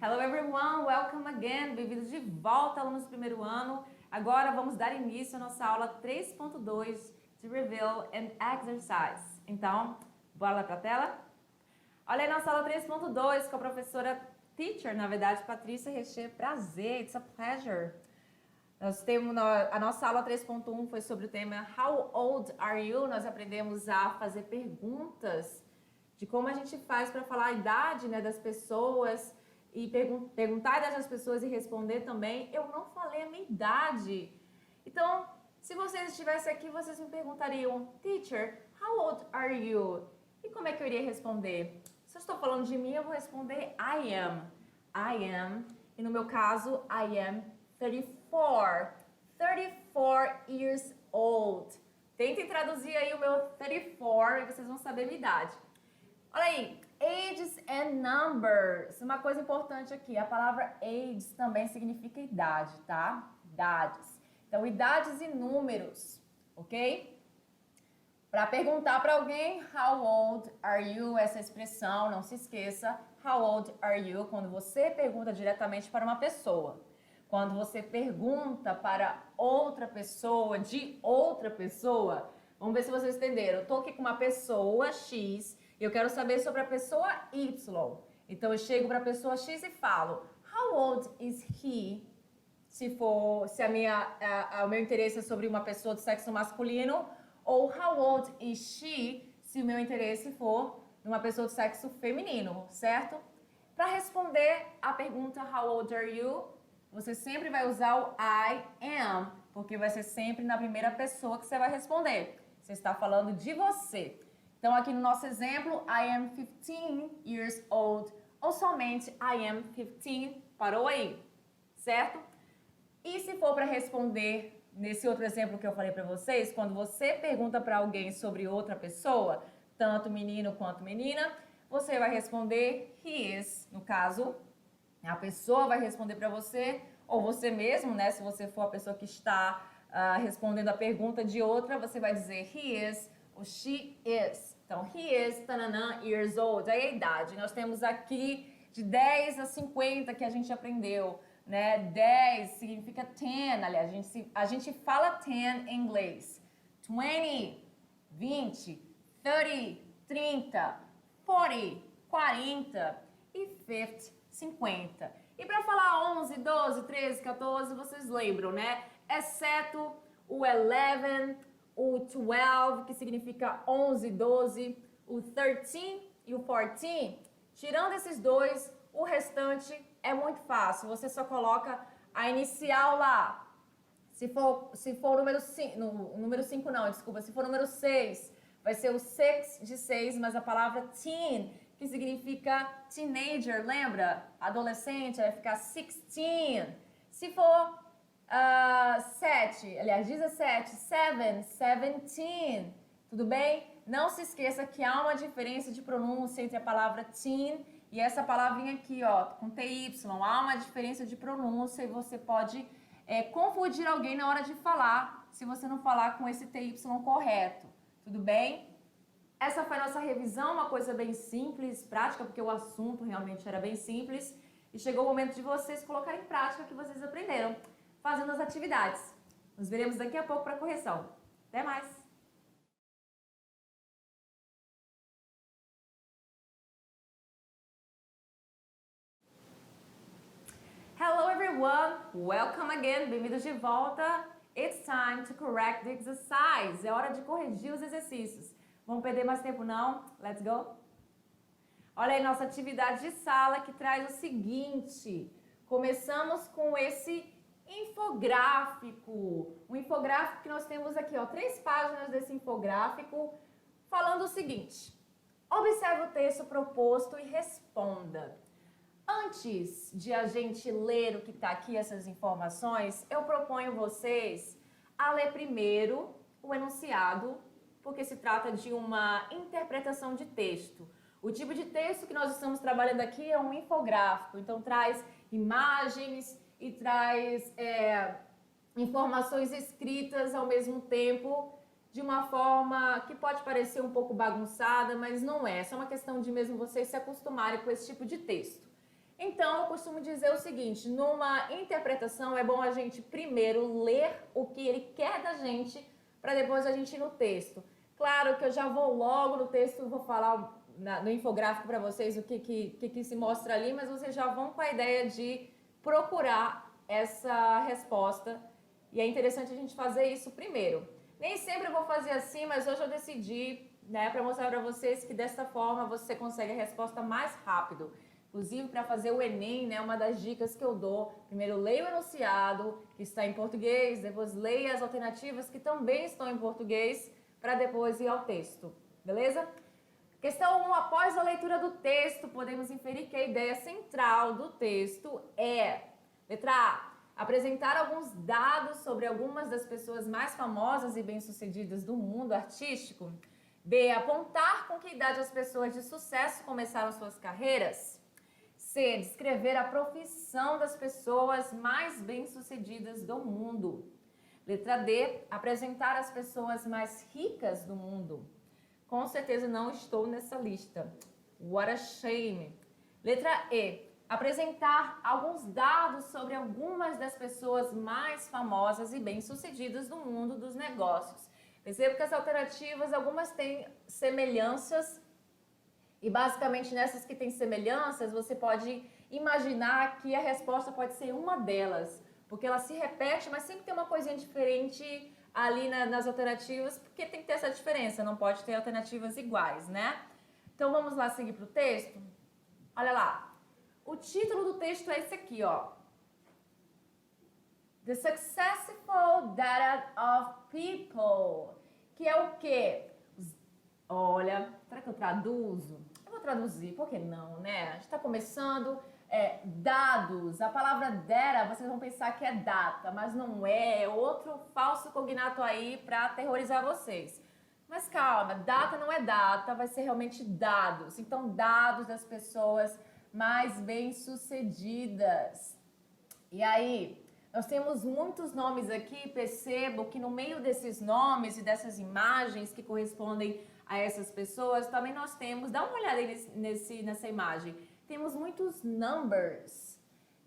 Hello everyone, welcome again, bem-vindos de volta, alunos do primeiro ano. Agora vamos dar início à nossa aula 3.2 de Reveal and Exercise. Então, bora lá para a tela? Olha aí nossa aula 3.2 com a professora Teacher, na verdade, Patrícia Recher. Prazer, it's a pleasure. Nós temos a nossa aula 3.1 foi sobre o tema How old are you? Nós aprendemos a fazer perguntas de como a gente faz para falar a idade, né, das pessoas e perguntar a idade das pessoas e responder também. Eu não falei a minha idade. Então, se vocês estivessem aqui, vocês me perguntariam, Teacher, how old are you? E como é que eu iria responder? Se eu estou falando de mim, eu vou responder I am. I am. E no meu caso, I am 34. 34 years old. Tentem traduzir aí o meu 34 e vocês vão saber a minha idade. Olha aí, ages and numbers. Uma coisa importante aqui, a palavra ages também significa idade, tá? Idades. Então, idades e números, ok? Para perguntar para alguém, how old are you? Essa expressão, não se esqueça, how old are you? Quando você pergunta diretamente para uma pessoa. Quando você pergunta para outra pessoa, de outra pessoa, vamos ver se vocês entenderam. Eu tô aqui com uma pessoa X e eu quero saber sobre a pessoa Y. Então eu chego para a pessoa X e falo, how old is he? Se o meu interesse é sobre uma pessoa do sexo masculino, ou how old is she? Se o meu interesse for numa pessoa do sexo feminino, certo? Para responder a pergunta how old are you? Você sempre vai usar o I am, porque vai ser sempre na primeira pessoa que você vai responder. Você está falando de você. Então, aqui no nosso exemplo, I am 15 years old, ou somente I am 15, parou aí, certo? E se for para responder nesse outro exemplo que eu falei para vocês, quando você pergunta para alguém sobre outra pessoa, tanto menino quanto menina, você vai responder he is, no caso, a pessoa vai responder para você, ou você mesmo, né? Se você for a pessoa que está respondendo a pergunta de outra, você vai dizer he is ou she is. Então, he is, tananã, years old. Aí é a idade. Nós temos aqui de 10 a 50 que a gente aprendeu, né? 10 significa 10, aliás, a gente fala 10 em inglês. 20, 20, 30, 30, 40, 40 e 50. 50. E para falar 11, 12, 13, 14, vocês lembram, né? Exceto o 11, o 12, que significa 11, 12, o 13 e o 14. Tirando esses dois, o restante é muito fácil. Você só coloca a inicial lá. Se for o número 5, número 5 não, desculpa. Se for o número 6, vai ser o 6 de 6, mas a palavra teen, que significa teenager, lembra? Adolescente, vai ficar 16. Se for 7, aliás, 17, 7, 17, tudo bem? Não se esqueça que há uma diferença de pronúncia entre a palavra teen e essa palavrinha aqui, ó, com TY. Há uma diferença de pronúncia e você pode confundir alguém na hora de falar, se você não falar com esse TY correto, tudo bem? Essa foi a nossa revisão, uma coisa bem simples, prática, porque o assunto realmente era bem simples. E chegou o momento de vocês colocarem em prática o que vocês aprenderam, fazendo as atividades. Nos veremos daqui a pouco para correção. Até mais! Hello everyone, welcome again, bem-vindos de volta. It's time to correct the exercise. É hora de corrigir os exercícios. Vamos perder mais tempo não? Let's go! Olha aí nossa atividade de sala que traz o seguinte. Começamos com esse infográfico. Um infográfico que nós temos aqui, ó, 3 páginas desse infográfico, falando o seguinte. Observe o texto proposto e responda. Antes de a gente ler o que está aqui, essas informações, eu proponho vocês a ler primeiro o enunciado, porque se trata de uma interpretação de texto. O tipo de texto que nós estamos trabalhando aqui é um infográfico, então traz imagens e traz informações escritas ao mesmo tempo, de uma forma que pode parecer um pouco bagunçada, mas não é. É só uma questão de mesmo vocês se acostumarem com esse tipo de texto. Então, eu costumo dizer o seguinte, numa interpretação é bom a gente primeiro ler o que ele quer da gente para depois a gente ir no texto. Claro que eu já vou logo no texto, vou falar no infográfico para vocês o que se mostra ali, mas vocês já vão com a ideia de procurar essa resposta. E é interessante a gente fazer isso primeiro. Nem sempre eu vou fazer assim, mas hoje eu decidi, né, para mostrar para vocês que dessa forma você consegue a resposta mais rápido. Inclusive, para fazer o Enem, né, uma das dicas que eu dou, primeiro leia o enunciado, que está em português, depois leia as alternativas, que também estão em português, para depois ir ao texto, beleza? Questão 1, após a leitura do texto, podemos inferir que a ideia central do texto é, letra A, apresentar alguns dados sobre algumas das pessoas mais famosas e bem-sucedidas do mundo artístico. B, apontar com que idade as pessoas de sucesso começaram suas carreiras. C, descrever a profissão das pessoas mais bem-sucedidas do mundo. Letra D, apresentar as pessoas mais ricas do mundo. Com certeza não estou nessa lista. What a shame. Letra E, apresentar alguns dados sobre algumas das pessoas mais famosas e bem-sucedidas do mundo dos negócios. Perceba que as alternativas, algumas têm semelhanças e basicamente nessas que têm semelhanças, você pode imaginar que a resposta pode ser uma delas, porque ela se repete, mas sempre tem uma coisinha diferente ali nas alternativas, porque tem que ter essa diferença, não pode ter alternativas iguais, né? Então vamos lá seguir para o texto? Olha lá, o título do texto é esse aqui, ó. The Successful Data of People, que é o quê? Olha, será que eu traduzo? Eu vou traduzir, por que não, né? A gente está começando, dados, a palavra data, vocês vão pensar que é data, mas não é outro falso cognato aí para aterrorizar vocês. Mas calma, data não é data, vai ser realmente dados. Então, dados das pessoas mais bem-sucedidas. E aí, nós temos muitos nomes aqui, percebo que no meio desses nomes e dessas imagens que correspondem a essas pessoas, também nós temos, dá uma olhada nessa imagem, temos muitos numbers.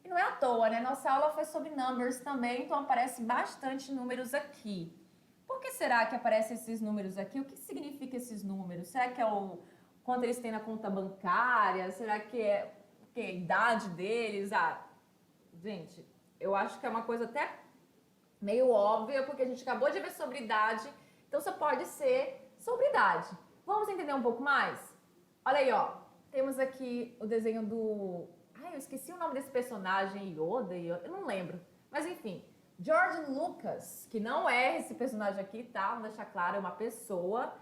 E não é à toa, né? Nossa aula foi sobre numbers também, então aparece bastante números aqui. Por que será que aparecem esses números aqui? O que significa esses números? Será que é o quanto eles têm na conta bancária? Será que é a idade deles? Ah, gente, eu acho que é uma coisa até meio óbvia, porque a gente acabou de ver sobre idade, então só pode ser sobre idade. Vamos entender um pouco mais? Olha aí, ó. Temos aqui o desenho do... Ai, eu esqueci o nome desse personagem, Yoda, eu não lembro. Mas enfim, George Lucas, que não é esse personagem aqui, tá? Vamos deixar claro, é uma pessoa.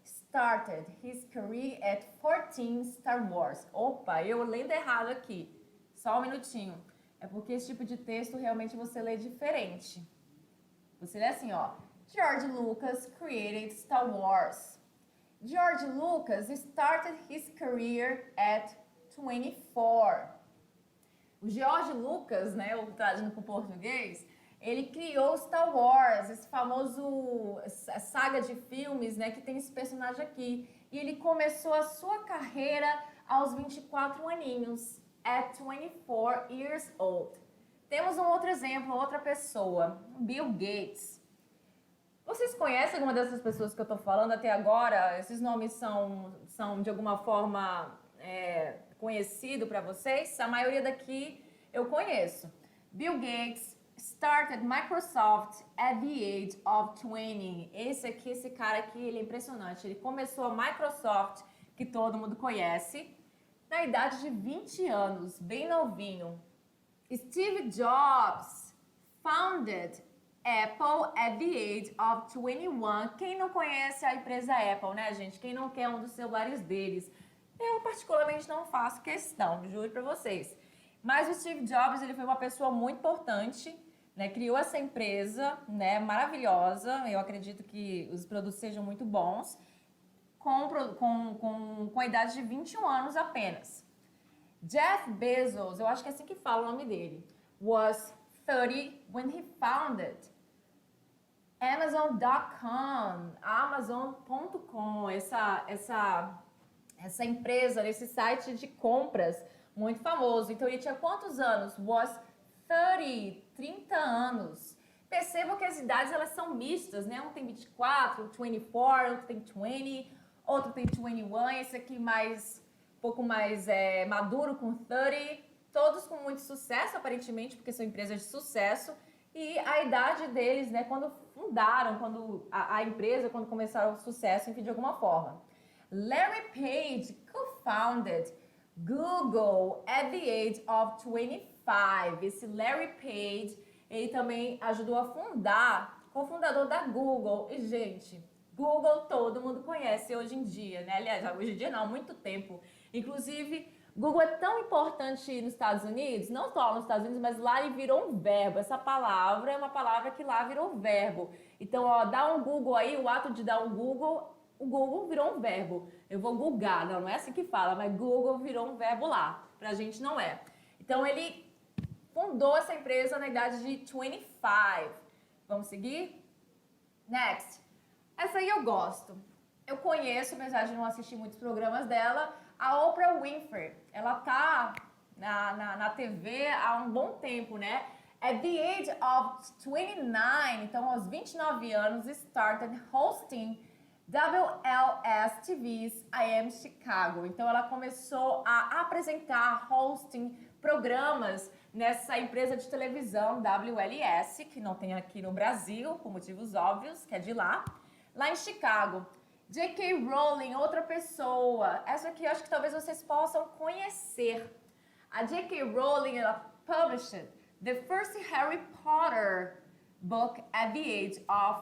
Started his career at 14 Star Wars. Opa, eu lendo errado aqui. Só um minutinho. É porque esse tipo de texto realmente você lê diferente. Você lê assim, ó. George Lucas created Star Wars. George Lucas started his career at 24. O George Lucas, né, traduzindo para o português, ele criou Star Wars, esse famoso saga de filmes, né, que tem esse personagem aqui. E ele começou a sua carreira aos 24 aninhos, at 24 years old. Temos um outro exemplo, outra pessoa, Bill Gates. Vocês conhecem alguma dessas pessoas que eu estou falando até agora? Esses nomes são de alguma forma conhecido para vocês? A maioria daqui eu conheço. Bill Gates started Microsoft at the age of 20. Esse cara aqui, ele é impressionante. Ele começou a Microsoft, que todo mundo conhece, na idade de 20 anos, bem novinho. Steve Jobs founded Apple at the age of 21. Quem não conhece a empresa Apple, né, gente? Quem não quer um dos celulares deles? Eu particularmente não faço questão, juro pra vocês. Mas o Steve Jobs, ele foi uma pessoa muito importante, né? Criou essa empresa, né? Maravilhosa. Eu acredito que os produtos sejam muito bons, com a idade de 21 anos apenas. Jeff Bezos, eu acho que é assim que fala o nome dele, was 30 when he founded Amazon.com, Amazon.com, essa empresa, esse site de compras muito famoso. Então ele tinha quantos anos? Was 30 anos. Percebam que as idades elas são mistas, né? Um tem 24, 24, outro tem 20, outro tem 21, esse aqui um pouco mais maduro com 30, todos com muito sucesso aparentemente, porque são empresas de sucesso. E a idade deles, né, quando fundaram, quando a empresa, quando começaram o sucesso, enfim, de alguma forma. Larry Page co-founded Google at the age of 25. Esse Larry Page, ele também ajudou a fundar, cofundador da Google. E, gente, Google todo mundo conhece hoje em dia, né? Aliás, hoje em dia não, há muito tempo. Inclusive, Google é tão importante nos Estados Unidos, não só nos Estados Unidos, mas lá ele virou um verbo. Essa palavra é uma palavra que lá virou verbo. Então, ó, dá um Google aí, o ato de dar um Google, o Google virou um verbo. Eu vou googar, não é assim que fala, mas Google virou um verbo lá. Pra gente não é. Então, ele fundou essa empresa na idade de 25. Vamos seguir? Next. Essa aí eu gosto. Eu conheço, apesar de não assistir muitos programas dela, a Oprah Winfrey. Ela tá na TV há um bom tempo, né? At the age of 29, então aos 29 anos, started hosting WLS TV's I Am Chicago. Então ela começou a apresentar, hosting programas nessa empresa de televisão WLS, que não tem aqui no Brasil, por motivos óbvios, que é de lá em Chicago. J.K. Rowling, outra pessoa. Essa aqui eu acho que talvez vocês possam conhecer. A J.K. Rowling, ela published the first Harry Potter book at the age of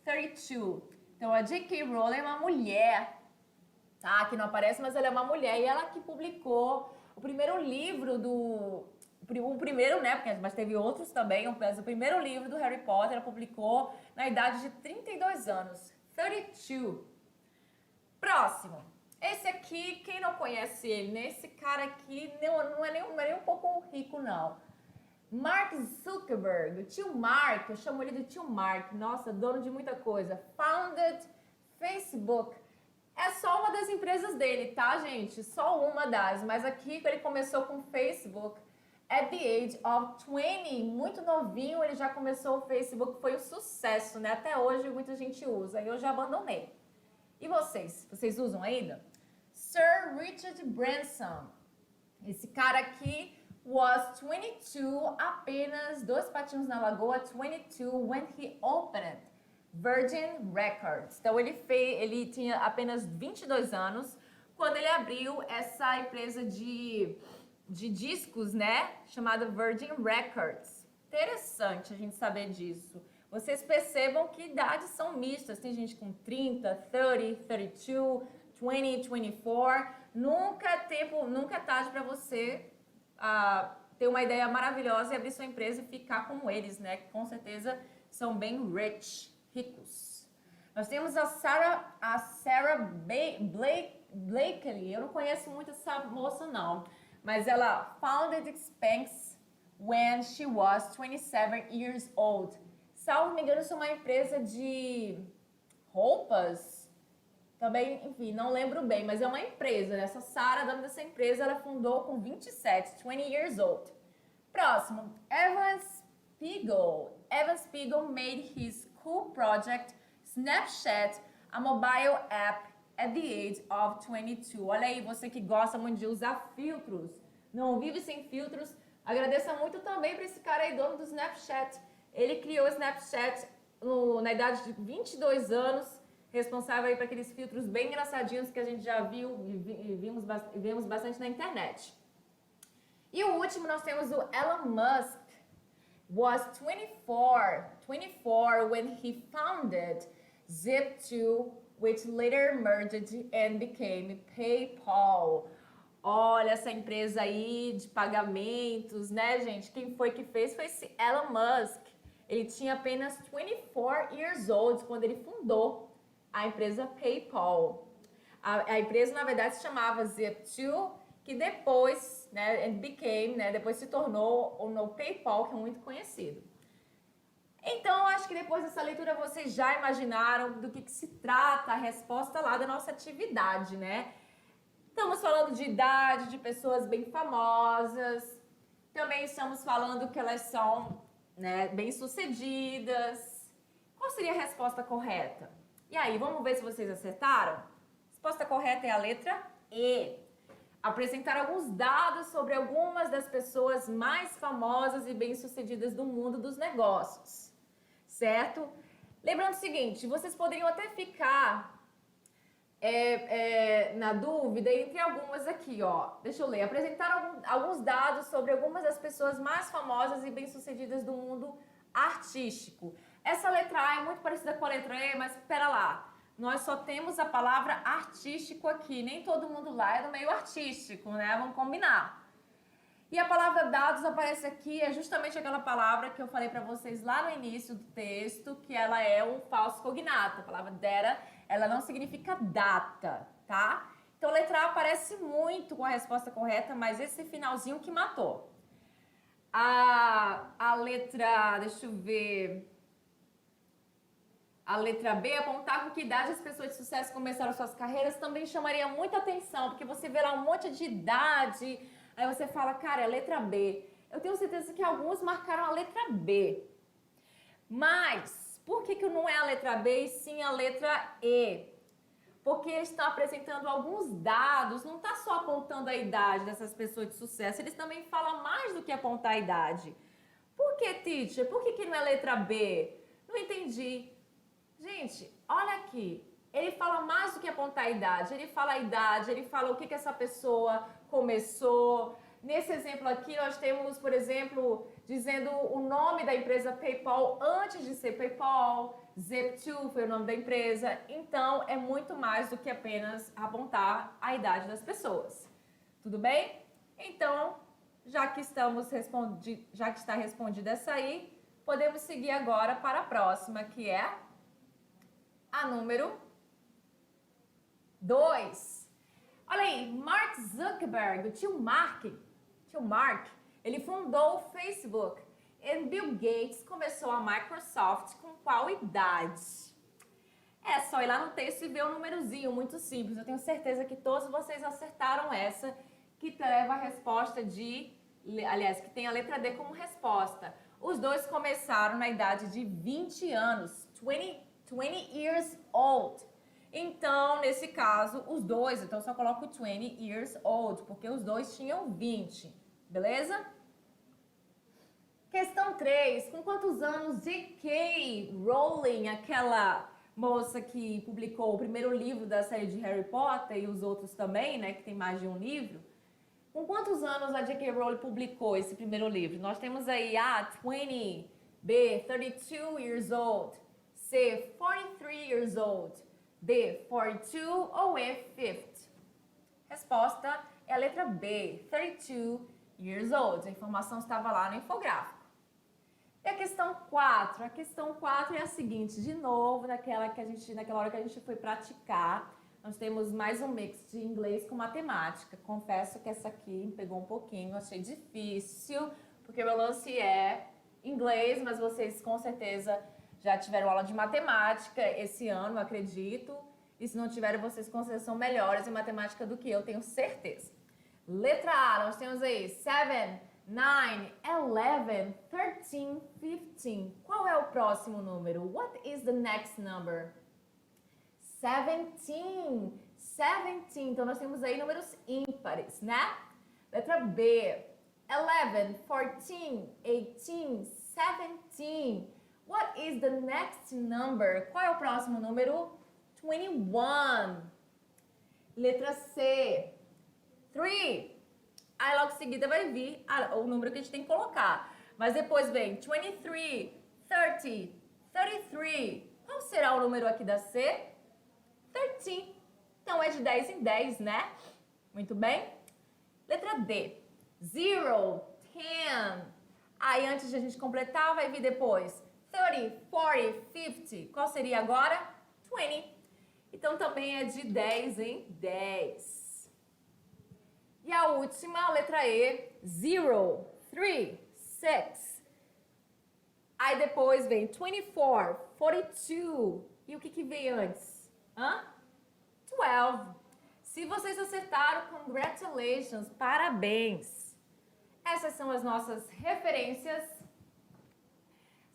32. Então, a J.K. Rowling é uma mulher, tá? Que não aparece, mas ela é uma mulher. E ela que publicou o primeiro livro o primeiro, né? Mas teve outros também. Mas o primeiro livro do Harry Potter ela publicou na idade de 32 anos. 32. Próximo. Esse aqui, quem não conhece ele, né? Esse cara aqui não é nem um pouco rico, não. Mark Zuckerberg, o tio Mark, eu chamo ele de tio Mark, nossa, dono de muita coisa. Founded Facebook. É só uma das empresas dele, tá, gente? Só uma das. Mas aqui ele começou com Facebook at the age of 20. Muito novinho, ele já começou o Facebook, foi um sucesso, né? Até hoje muita gente usa. Eu já abandonei. E vocês? Vocês usam ainda? Sir Richard Branson. Esse cara aqui was 22, apenas 2 patinhos na lagoa, 22, when he opened Virgin Records. Então ele tinha apenas 22 anos quando ele abriu essa empresa de discos, né? Chamada Virgin Records. Interessante a gente saber disso. Vocês percebam que idades são mistas. Tem gente com 30, 30, 32, 20, 24. Nunca é tarde para você ter uma ideia maravilhosa e abrir sua empresa e ficar como eles, né? Que com certeza são bem ricos. Nós temos a Sarah Blakely. Eu não conheço muito essa moça, não. Mas ela founded Spanx when she was 27 years old. Salvo me engano, isso é uma empresa de roupas. Também, enfim, não lembro bem, mas é uma empresa. Né? Essa Sarah, dona dessa empresa, ela fundou com 27, 20 years old. Próximo, Evan Spiegel. Evan Spiegel made his cool project Snapchat, a mobile app, at the age of 22. Olha aí, você que gosta muito de usar filtros, não vive sem filtros, agradeça muito também para esse cara aí, dono do Snapchat. Ele criou o Snapchat na idade de 22 anos, responsável aí para aqueles filtros bem engraçadinhos que a gente já viu e vemos bastante na internet. E o último nós temos o Elon Musk. Was 24 when he founded Zip2, which later merged and became PayPal. Olha essa empresa aí de pagamentos, né, gente? Quem foi que fez foi esse Elon Musk. Ele tinha apenas 24 years old quando ele fundou a empresa PayPal. A empresa, na verdade, se chamava Zip2, que depois, né, depois se tornou o PayPal, que é muito conhecido. Então, acho que depois dessa leitura vocês já imaginaram do que se trata a resposta lá da nossa atividade, né? Estamos falando de idade, de pessoas bem famosas. Também estamos falando que elas são, né, bem-sucedidas. Qual seria a resposta correta? E aí, vamos ver se vocês acertaram? A resposta correta é a letra E. Apresentar alguns dados sobre algumas das pessoas mais famosas e bem-sucedidas do mundo dos negócios. Certo? Lembrando o seguinte, vocês poderiam até ficar na dúvida entre algumas aqui, ó. Deixa eu ler. Apresentar alguns dados sobre algumas das pessoas mais famosas e bem-sucedidas do mundo artístico. Essa letra A é muito parecida com a letra E, mas espera lá. Nós só temos a palavra artístico aqui. Nem todo mundo lá é do meio artístico, né? Vamos combinar. E a palavra dados aparece aqui, é justamente aquela palavra que eu falei para vocês lá no início do texto, que ela é um falso cognato. A palavra data, ela não significa data, tá? Então, a letra A aparece muito com a resposta correta, mas esse finalzinho que matou. A letra, deixa eu ver... A letra B, apontar com que idade as pessoas de sucesso começaram suas carreiras, também chamaria muita atenção, porque você vê lá um monte de idade, aí você fala, cara, é a letra B. Eu tenho certeza que alguns marcaram a letra B. Mas, por que não é a letra B e sim a letra E? Porque eles estão apresentando alguns dados, não está só apontando a idade dessas pessoas de sucesso, eles também falam mais do que apontar a idade. Por que, teacher? Por que não é a letra B? Não entendi. Gente, olha aqui, ele fala mais do que apontar a idade, ele fala a idade, ele fala o que essa pessoa começou. Nesse exemplo aqui, nós temos, por exemplo, dizendo o nome da empresa PayPal antes de ser PayPal, Zip2 foi o nome da empresa, então é muito mais do que apenas apontar a idade das pessoas. Tudo bem? Então, já que está respondida essa aí, podemos seguir agora para a próxima, que é a número 2. Olha aí, Mark Zuckerberg, o tio Mark, ele fundou o Facebook. E Bill Gates começou a Microsoft com qual idade? É só ir lá no texto e ver o númerozinho, muito simples. Eu tenho certeza que todos vocês acertaram essa, que leva a resposta que tem a letra D como resposta. Os dois começaram na idade de 20 anos, 20 years old. Então, nesse caso, os dois, então só coloco 20 years old, porque os dois tinham 20, beleza? Questão 3, com quantos anos J.K. Rowling, aquela moça que publicou o primeiro livro da série de Harry Potter e os outros também, né, que tem mais de um livro, com quantos anos a J.K. Rowling publicou esse primeiro livro? Nós temos aí A, 20, B, 32 years old, C, 43 years old, D, 42 ou E, 50? Resposta é a letra B, 32 years old. A informação estava lá no infográfico. E a questão 4? A questão 4 é a seguinte, de novo, naquela hora que a gente foi praticar, nós temos mais um mix de inglês com matemática. Confesso que essa aqui me pegou um pouquinho, achei difícil, porque meu lance é inglês, mas vocês com certeza já tiveram aula de matemática esse ano, acredito. E se não tiverem, vocês com certeza são melhores em matemática do que eu, tenho certeza. Letra A, nós temos aí 7, 9, 11, 13, 15. Qual é o próximo número? What is the next number? 17. 17. Então, nós temos aí números ímpares, né? Letra B. 11, 14, 18, 17. What is the next number? Qual é o próximo número? 21. Letra C. 3. Aí logo em seguida vai vir o número que a gente tem que colocar. Mas depois vem 23, 30, 33. Qual será o número aqui da C? 13. Então é de 10 em 10, né? Muito bem. Letra D. 0, 10. Aí antes de a gente completar, vai vir depois 30, 40, 50. Qual seria agora? 20. Então também é de 10 em 10. E a última, a letra E, 0, 3, 6. Aí depois vem 24, 42. E o que vem antes? 12. Se vocês acertaram, congratulations, parabéns! Essas são as nossas referências.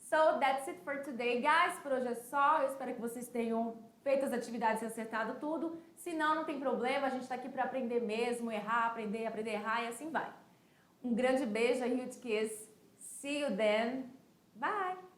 So, that's it for today, guys. Por hoje é só. Eu espero que vocês tenham feito as atividades e acertado tudo. Se não, não tem problema. A gente está aqui para aprender mesmo, errar, aprender, errar e assim vai. Um grande beijo, a huge kiss. See you then. Bye!